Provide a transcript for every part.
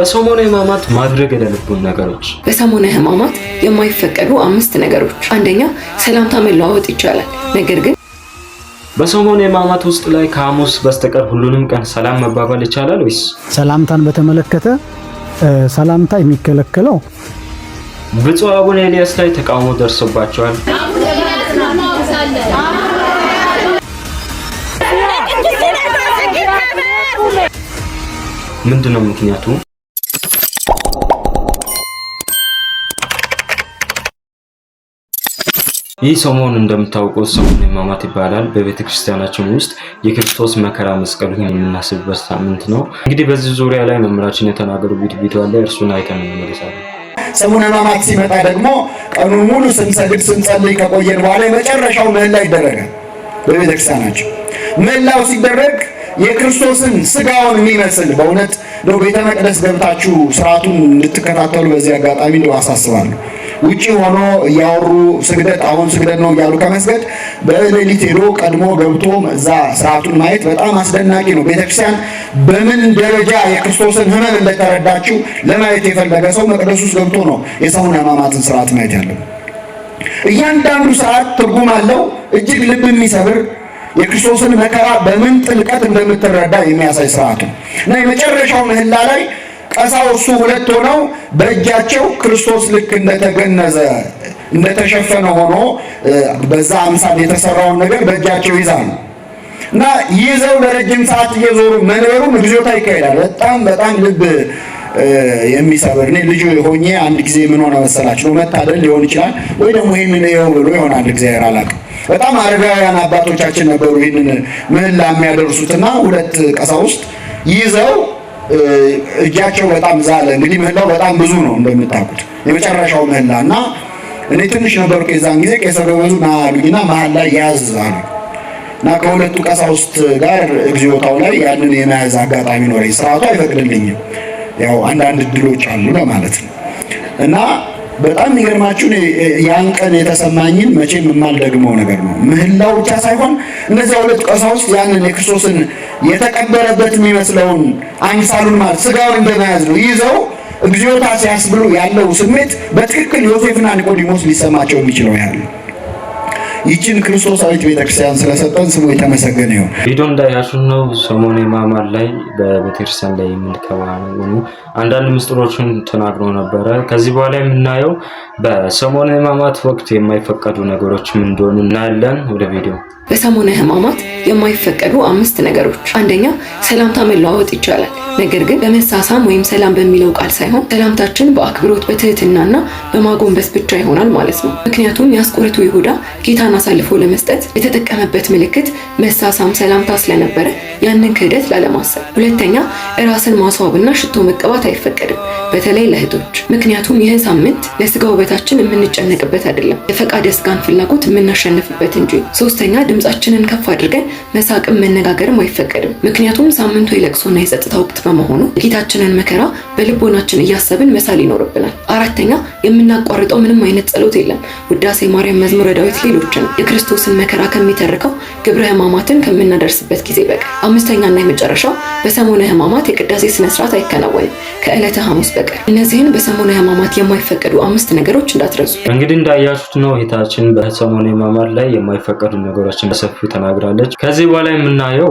በሰሞነ ሕማማት ማድረግ የሌለብን ነገሮች። በሰሞነ ሕማማት የማይፈቀዱ 5 ነገሮች። አንደኛ ሰላምታ መለዋወጥ ይቻላል፣ ነገር ግን በሰሞነ ሕማማት ውስጥ ላይ ከሐሙስ በስተቀር ሁሉንም ቀን ሰላም መባባል ይቻላል ወይስ? ሰላምታን በተመለከተ ሰላምታ የሚከለከለው ብፁዕ አቡነ ኤልያስ ላይ ተቃውሞ ደርሶባቸዋል። ምንድነው ምክንያቱ? ይህ ሰሞን እንደምታውቁት ሰሞነ ሕማማት ይባላል። በቤተክርስቲያናችን ውስጥ የክርስቶስ መከራ መስቀሉን የምናስብበት ሳምንት ነው። እንግዲህ በዚህ ዙሪያ ላይ መምህራችን የተናገሩ ቪዲዮ አለ፣ እርሱን አይተን እንመለሳለን። ሰሙነ ሕማማት ሲመጣ ደግሞ ቀኑን ሙሉ ስንሰግድ ስንጸልይ ከቆየን በኋላ የመጨረሻው ምህላ ይደረጋል። በቤተክርስቲያናችን ምህላው ሲደረግ የክርስቶስን ስጋውን የሚመስል በእውነት ነው። ቤተ መቅደስ ገብታችሁ ስርዓቱን እንድትከታተሉ በዚህ አጋጣሚ ነው አሳስባለሁ። ውጪ ሆኖ እያወሩ ስግደት አሁን ስግደት ነው እያሉ ከመስገድ በሌሊት ሄዶ ቀድሞ ገብቶ እዛ ስርዓቱን ማየት በጣም አስደናቂ ነው። ቤተክርስቲያን በምን ደረጃ የክርስቶስን ሕመም እንደተረዳችው ለማየት የፈለገ ሰው መቅደስ ውስጥ ገብቶ ነው የሰሙነ ሕማማትን ስርዓት ማየት ያለው። እያንዳንዱ ስርዓት ትርጉም አለው። እጅግ ልብ የሚሰብር የክርስቶስን መከራ በምን ጥልቀት እንደምትረዳ የሚያሳይ ስርዓት ነው እና የመጨረሻው ምህላ ላይ ቀሳውስቱ 2 ሆነው በእጃቸው ክርስቶስ ልክ እንደተገነዘ እንደተሸፈነ ሆኖ በዛ አምሳል የተሰራውን ነገር በእጃቸው ይዛሉ እና ይዘው ለረጅም ሰዓት እየዞሩ መንበሩን እግዚኦታ ይካሄዳል። በጣም ልብ የሚሰብር። እኔ ልጅ ሆኜ አንድ ጊዜ ምን ሆነ መሰላችሁ? መታደል ሊሆን ይችላል ወይ ደግሞ ይሄንን ነው ብሎ ይሆናል እግዚአብሔር አላውቅም። በጣም አረጋውያን አባቶቻችን ነበሩ ይሄንን ምህላ የሚያደርሱትና 2 ቀሳውስት ይዘው እጃቸው በጣም ዛለ። እንግዲህ ምህላው በጣም ብዙ ነው እንደምታውቁት የመጨረሻው ምህላ እና እኔ ትንሽ ነበርኩ የዛን ጊዜ ቄሰ ገበዙ ና አሉኝና መሀል ላይ ያዝ አሉ እና ከ2ቱ ቀሳውስት ጋር እግዚኦታው ላይ ያንን የመያዝ አጋጣሚ ኖረኝ። ስርዓቱ አይፈቅድልኝም፣ ያው አንዳንድ እድሎች አሉ ለማለት ነው እና በጣም የሚገርማችሁ ያን ቀን የተሰማኝን መቼም የማልደግመው ነገር ነው። ምህላው ብቻ ሳይሆን እነዚያ 2 ቀሳውስት ያንን የክርስቶስን የተቀበረበት የሚመስለውን አምሳሉን ማለት ስጋውን እንደመያዝ ነው ይዘው እግዚኦታ ሲያስብሉ ያለው ስሜት በትክክል ዮሴፍና ኒቆዲሞስ ሊሰማቸው የሚችለው ያለው። ይችን ክርስቶሳዊት ቤተክርስቲያን ስለሰጠን ስሙ የተመሰገነ ይሁን። ቪዲዮ እንዳያችሁ ነው። ሰሞነ ሕማማት ላይ በቤተክርስቲያን ላይ የምንከባነው አንዳንድ ምስጢሮችን ተናግሮ ነበረ። ከዚህ በኋላ የምናየው በሰሞነ ሕማማት ወቅት የማይፈቀዱ ነገሮች ምን እንደሆኑ እናያለን። ወደ ቪዲዮ። በሰሞነ ሕማማት የማይፈቀዱ 5 ነገሮች። አንደኛ ሰላምታ መለዋወጥ ይቻላል፣ ነገር ግን በመሳሳም ወይም ሰላም በሚለው ቃል ሳይሆን ሰላምታችን በአክብሮት በትህትናና በማጎንበስ ብቻ ይሆናል ማለት ነው። ምክንያቱም የአስቆሮቱ ይሁዳ ጌታን አሳልፎ ለመስጠት የተጠቀመበት ምልክት መሳሳም ሰላምታ ስለነበረ ያንን ክህደት ላለማሰብ። ሁለተኛ ራስን ማስዋብና ሽቶ መቀባት አይፈቀድም፣ በተለይ ለእህቶች። ምክንያቱም ይህ ሳምንት ለስጋ ውበታችን የምንጨነቅበት አይደለም፣ የፈቃደ ስጋን ፍላጎት የምናሸንፍበት እንጂ። ሶስተኛ ድምጻችንን ከፍ አድርገን መሳቅም መነጋገርም አይፈቀድም፣ ምክንያቱም ሳምንቱ የለቅሶና የጸጥታ ወቅት በመሆኑ የጌታችንን መከራ በልቦናችን እያሰብን መሳል ይኖርብናል። አራተኛ የምናቋርጠው ምንም አይነት ጸሎት የለም፣ ውዳሴ ማርያም፣ መዝሙረ ዳዊት፣ ሌሎችን የክርስቶስን መከራ ከሚተርከው ግብረ ሕማማትን ከምናደርስበት ጊዜ በቀር። አምስተኛና የመጨረሻው በሰሞነ ሕማማት የቅዳሴ ስነ ስርዓት አይከናወንም ከዕለተ ሐሙስ በቀር። እነዚህን በሰሞነ ሕማማት የማይፈቀዱ 5 ነገሮች እንዳትረሱ። እንግዲህ እንዳያችሁት ነው እህታችን በሰሞነ ሕማማት ላይ የማይፈቀዱ ነገሮችን በሰፊው ተናግራለች። ከዚህ በኋላ የምናየው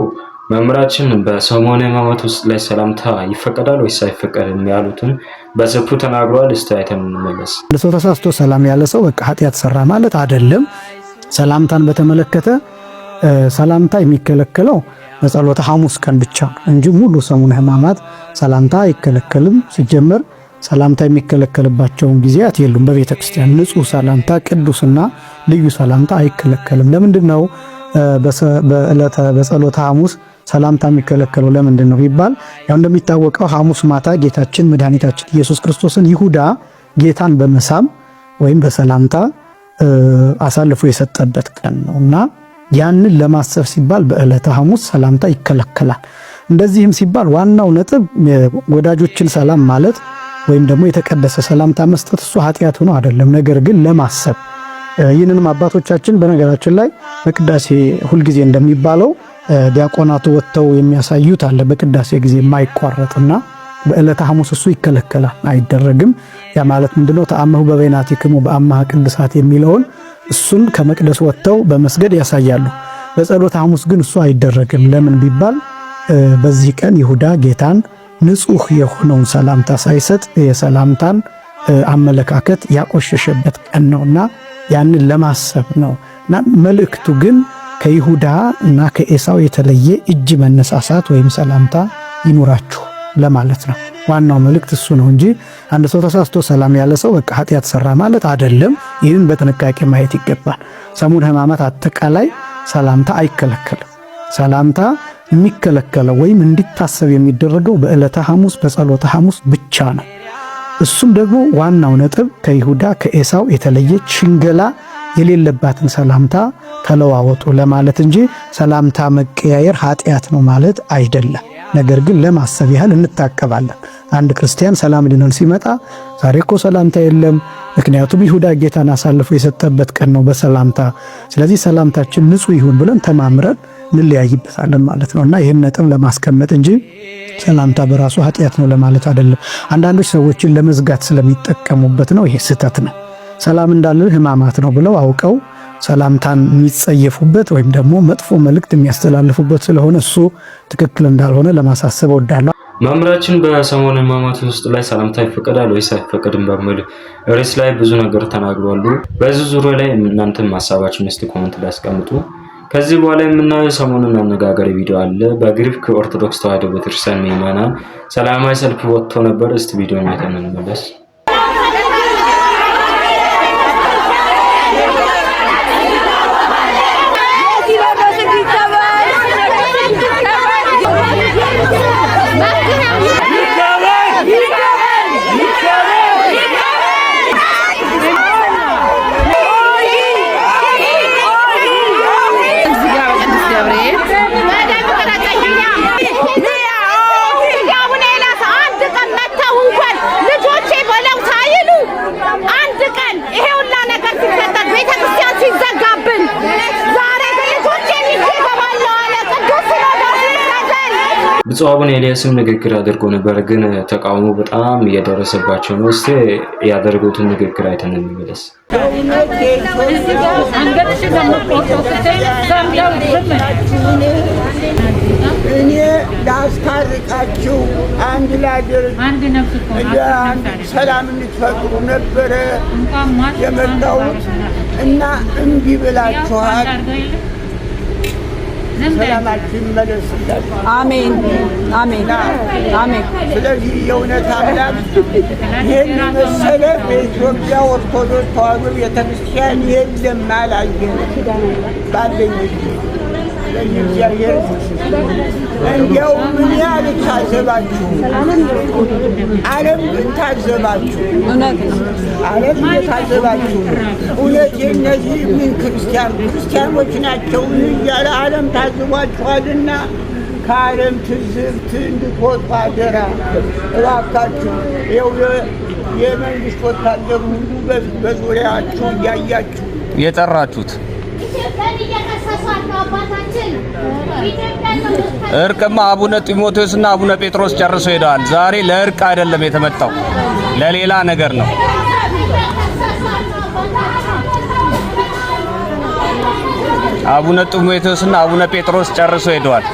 መምህራችን በሰሞነ ሕማማት ውስጥ ላይ ሰላምታ ይፈቀዳል ወይስ አይፈቀድም ያሉትን በሰፊው ተናግሯል። እስቲ አይተን እንመለስ። ለሰው ተሳስቶ ሰላም ያለ ሰው በቃ ኃጢአት ሰራ ማለት አይደለም። ሰላምታን በተመለከተ ሰላምታ የሚከለከለው በጸሎተ ሐሙስ ቀን ብቻ እንጂ ሙሉ ሰሙነ ሕማማት ሰላምታ አይከለከልም። ሲጀመር ሰላምታ የሚከለከልባቸውን ጊዜያት የሉም። በቤተ ክርስቲያን ንጹህ ሰላምታ፣ ቅዱስና ልዩ ሰላምታ አይከለከልም። ለምንድን ነው በጸሎተ ሐሙስ ሰላምታ የሚከለከለው ለምንድን ነው ቢባል፣ ያው እንደሚታወቀው ሐሙስ ማታ ጌታችን መድኃኒታችን ኢየሱስ ክርስቶስን ይሁዳ ጌታን በመሳም ወይም በሰላምታ አሳልፎ የሰጠበት ቀን ነውና ያንን ለማሰብ ሲባል በዕለተ ሐሙስ ሰላምታ ይከለከላል። እንደዚህም ሲባል ዋናው ነጥብ ወዳጆችን ሰላም ማለት ወይም ደግሞ የተቀደሰ ሰላምታ መስጠት እሱ ኃጢአት ሆኖ አይደለም፣ ነገር ግን ለማሰብ። ይህንንም አባቶቻችን በነገራችን ላይ በቅዳሴ ሁልጊዜ እንደሚባለው ዲያቆናቱ ወጥተው የሚያሳዩት አለ በቅዳሴ ጊዜ የማይቋረጥና በዕለተ ሐሙስ እሱ ይከለከላል፣ አይደረግም። ያ ማለት ምንድነው? ተአመሁ በበይናቲክሙ በአማሃ ቅድሳት የሚለውን እሱን ከመቅደስ ወጥተው በመስገድ ያሳያሉ። በጸሎተ ሐሙስ ግን እሱ አይደረግም። ለምን ቢባል በዚህ ቀን ይሁዳ ጌታን ንጹሕ የሆነውን ሰላምታ ሳይሰጥ የሰላምታን አመለካከት ያቆሸሸበት ቀን ነውና ያንን ለማሰብ ነው። እና መልእክቱ ግን ከይሁዳ እና ከኤሳው የተለየ እጅ መነሳሳት ወይም ሰላምታ ይኑራችሁ ለማለት ነው። ዋናው መልእክት እሱ ነው እንጂ አንድ ሰው ተሳስቶ ሰላም ያለ ሰው በቃ ኃጢአት ሰራ ማለት አይደለም። ይህን በጥንቃቄ ማየት ይገባል። ሰሙነ ሕማማት አጠቃላይ ሰላምታ አይከለከልም። ሰላምታ የሚከለከለው ወይም እንዲታሰብ የሚደረገው በዕለተ ሐሙስ በጸሎተ ሐሙስ ብቻ ነው። እሱም ደግሞ ዋናው ነጥብ ከይሁዳ ከኤሳው የተለየች ሽንገላ የሌለባትን ሰላምታ ተለዋወጡ ለማለት እንጂ ሰላምታ መቀያየር ኃጢአት ነው ማለት አይደለም። ነገር ግን ለማሰብ ያህል እንታቀባለን። አንድ ክርስቲያን ሰላም ሊነን ሲመጣ ዛሬ እኮ ሰላምታ የለም፣ ምክንያቱም ይሁዳ ጌታን አሳልፎ የሰጠበት ቀን ነው በሰላምታ ስለዚህ ሰላምታችን ንጹሕ ይሁን ብለን ተማምረን እንለያይበታለን ማለት ነውና ይህን ነጥብ ለማስቀመጥ እንጂ ሰላምታ በራሱ ኃጢአት ነው ለማለት አይደለም። አንዳንዶች ሰዎችን ለመዝጋት ስለሚጠቀሙበት ነው። ይሄ ስህተት ነው። ሰላም እንዳለ ሕማማት ነው ብለው አውቀው ሰላምታን የሚጸየፉበት ወይም ደግሞ መጥፎ መልእክት የሚያስተላልፉበት ስለሆነ እሱ ትክክል እንዳልሆነ ለማሳሰብ እወዳለሁ። መምህራችን በሰሙነ ሕማማት ውስጥ ላይ ሰላምታ ይፈቀዳል ወይስ አይፈቀድም በሚል ርዕስ ላይ ብዙ ነገር ተናግሯሉ። በዚህ ዙሪያ ላይ እናንተም ሀሳባችሁን እስቲ ኮሜንት ላይ አስቀምጡ። ከዚህ በኋላ የምናየው ሰሞኑን አነጋጋሪ ቪዲዮ አለ። በግሪክ ኦርቶዶክስ ተዋሕዶ ቤተክርስቲያን ምዕመናን ሰላማዊ ሰልፍ ወጥቶ ነበር። እስቲ ቪዲዮን አይተን እንመለስ። ብፁዕ አቡነ ኤልያስም ንግግር አድርጎ ነበር፣ ግን ተቃውሞ በጣም እየደረሰባቸው ነው። እስቲ ያደረጉትን ንግግር አይተን እንመለስ። እኔ ላስታርቃችሁ አንድ ላድርግ ሰላም እንድትፈጥሩ ነበረ የመጣሁት እና እምቢ ብላችኋል። ሰላማችን መለስላችሁ። አሜን አሜን አሜን። ስለዚህ የእውነት አምላክ ይህን መሰለ በኢትዮጵያ ኦርቶዶክስ ተዋሕዶ ቤተክርስቲያን የለም አላየንም ባለኝ ለእግዚአብሔር እንዲያው ምን ያህል ታዘባችሁ? ዓለም ግን ታዘባችሁ። ዓለም የታዘባችሁ እውነት የእነዚህ ምን ክርስቲያኖች ናቸው እያለ ዓለም ታዝቧችኋልና ከዓለም ትዝብት እንድትወጡ አደራ እባካችሁ። ይኸው የመንግሥት ወታደር ሁሉ በዙሪያችሁ እያያችሁ የጠራችሁት እርቅማ አቡነ ጢሞቴዎስና አቡነ ጴጥሮስ ጨርሰው ሄደዋል። ዛሬ ለእርቅ አይደለም የተመጣው፣ ለሌላ ነገር ነው። አቡነ ጢሞቴዎስና አቡነ ጴጥሮስ ጨርሰው ሄደዋል።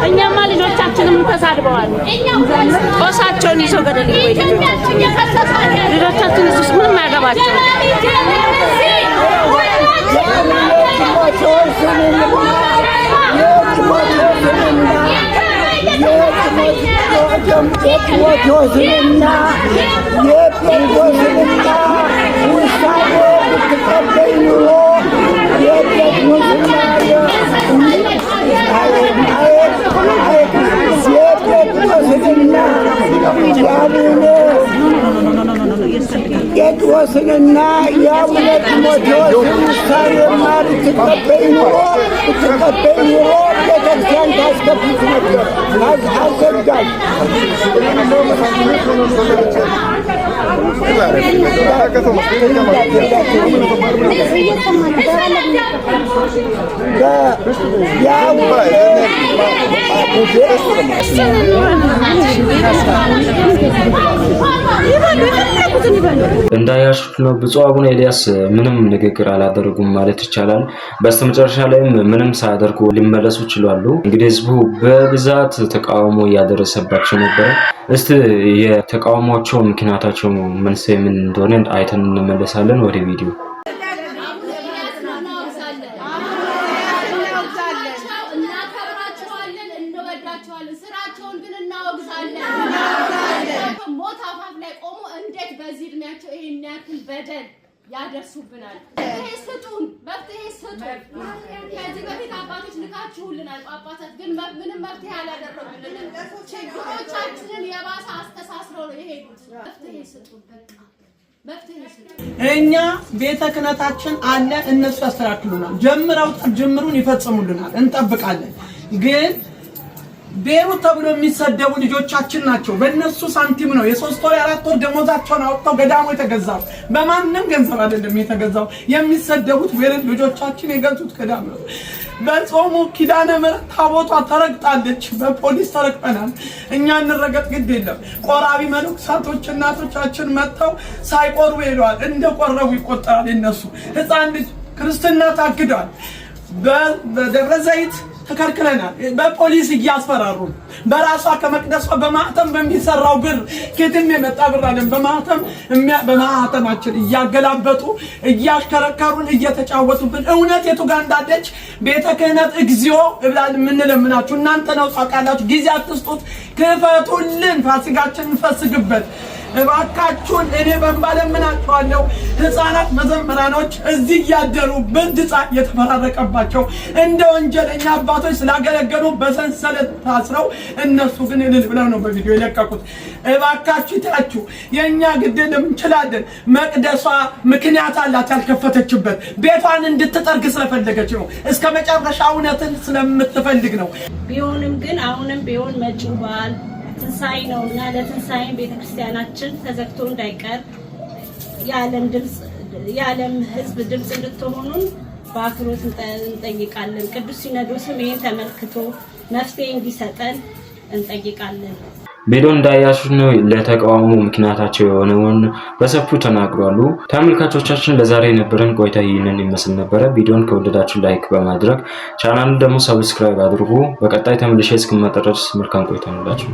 እኛማ ልጆቻችንም ተሳድበዋል። ጦሳቸውን ይዘው ገደል ልጆቻችን እሱስ ምንም አያገባቸው። የጢሞቴዎስንና የጴጥሮስንና ውሳኔ ብትቀበይ ኑሮ የጴጥሮስንና የጴጥሮስንና ጴጥሮስንና የአቡነ ጢሞቴዎስን ውሳኔ ልትቀበይ ኑሮ ቤተክርስቲያን ታስከፍት ነበር። አዘጋጅ እንዳያችሁት ነው ብፁዕ አቡነ ኤልያስ ምንም ንግግር አላደረጉም ማለት ይቻላል። በስተመጨረሻ ላይም ምንም ሳያደርጉ ሊመለሱ ይችላሉ። እንግዲህ ህዝቡ በብዛት ተቃውሞ እያደረሰባቸው ነበር። እስቲ የተቃውሞቸው ምክንያታቸው መንስኤ ምን እንደሆነ አይተን እንመለሳለን። ወደ ቪዲዮ ስራቸውን ግን እናወግዛለን። ሞት አፋፍ ላይ ቆሞ እንዴት በዚህ እድሜያቸው ይሄን ያክል በደል ያደርሱብናል? መፍትሄ ስጡን፣ መፍትሄ ስጡን። ከዚህ በፊት አባቶች ልካችሁልናል። ጳጳሳት ግን ምንም መፍትሄ አላደረጉልንም። ችግሮቻችንን የባሰ አስተሳስረው ነው የሄዱት። መፍትሄ ስጡን፣ በቃ መፍትሄ ስጡን። እኛ ቤተ ክህነታችን አለ፣ እነሱ ያስተካክሉናል። ጅምሩን ይፈጽሙልናል፣ እንጠብቃለን። ግን ቤሩት ተብሎ የሚሰደቡ ልጆቻችን ናቸው። በእነሱ ሳንቲም ነው የ3 ወር የ4 ወር ደሞዛቸውን አውጥተው ገዳሙ የተገዛው። በማንም ገንዘብ አይደለም የተገዛው። የሚሰደቡት ቤሩት ልጆቻችን የገዙት ገዳም ነው። በጾሙ ኪዳነ ምሕረት ታቦቷ ተረግጣለች። በፖሊስ ተረግጠናል። እኛ እንረገጥ ግድ የለም። ቆራቢ መነኮሳቶች እናቶቻችን መጥተው ሳይቆርቡ ሄደዋል። እንደቆረቡ ይቆጠራል። እነሱ ሕፃን ልጅ ክርስትና ታግዷል። በደብረ ዘይት ተከልክለናል። በፖሊስ እያስፈራሩ በራሷ ከመቅደሷ በማህተም በሚሰራው ብር ከየትም የመጣ ብር አይደለም። በማህተማችን እያገላበጡ እያሽከረከሩን እየተጫወቱብን። እውነት የቱ ጋር እንዳለች ቤተ ክህነት እግዚኦ ብላን የምንለምናችሁ እናንተ ነው ታውቃላችሁ። ጊዜ አትስጡት፣ ክፈቱልን፣ ፋሲካችን እንፈስግበት እባካችሁን። እኔ በእንባለምናችኋለሁ። ህፃናት መዘምራኖች እዚህ እያደሩ ብርድ ፀሐይ የተፈራረቀባቸው እንደ ወንጀለኛ አባቶች ስላገለገሉ በሰንሰለት ታስረው፣ እነሱ ግን እልል ብለው ነው በቪዲዮ የለቀቁት። እባካችሁ ይታችሁ፣ የኛ ግድል እንችላለን። መቅደሷ ምክንያት አላት ያልከፈተችበት። ቤቷን እንድትጠርግ ስለፈለገች ነው። እስከ መጨረሻ እውነትን ስለምትፈልግ ነው። ቢሆንም ግን አሁንም ቢሆን መጪው በዓል ትንሳኤ ነውና ለትንሳኤ ቤተክርስቲያናችን ተዘግቶ እንዳይቀር የዓለም ሕዝብ ድምፅ እንድትሆኑን በአክብሮት እንጠይቃለን። ቅዱስ ሲኖዶስም ይህን ተመልክቶ መፍትሄ እንዲሰጠን እንጠይቃለን። ቪዲዮ እንዳያችሁት ነው ለተቃውሞ ምክንያታቸው የሆነውን በሰፊው ተናግሯሉ። ተመልካቾቻችን ለዛሬ የነበረን ቆይታ ይህንን ይመስል ነበረ። ቪዲዮን ከወደዳችሁ ላይክ በማድረግ ቻናሉን ደግሞ ሰብስክራይብ አድርጉ። በቀጣይ ተመልሼ እስክመጣ ድረስ መልካም ቆይታ ይሁንላችሁ።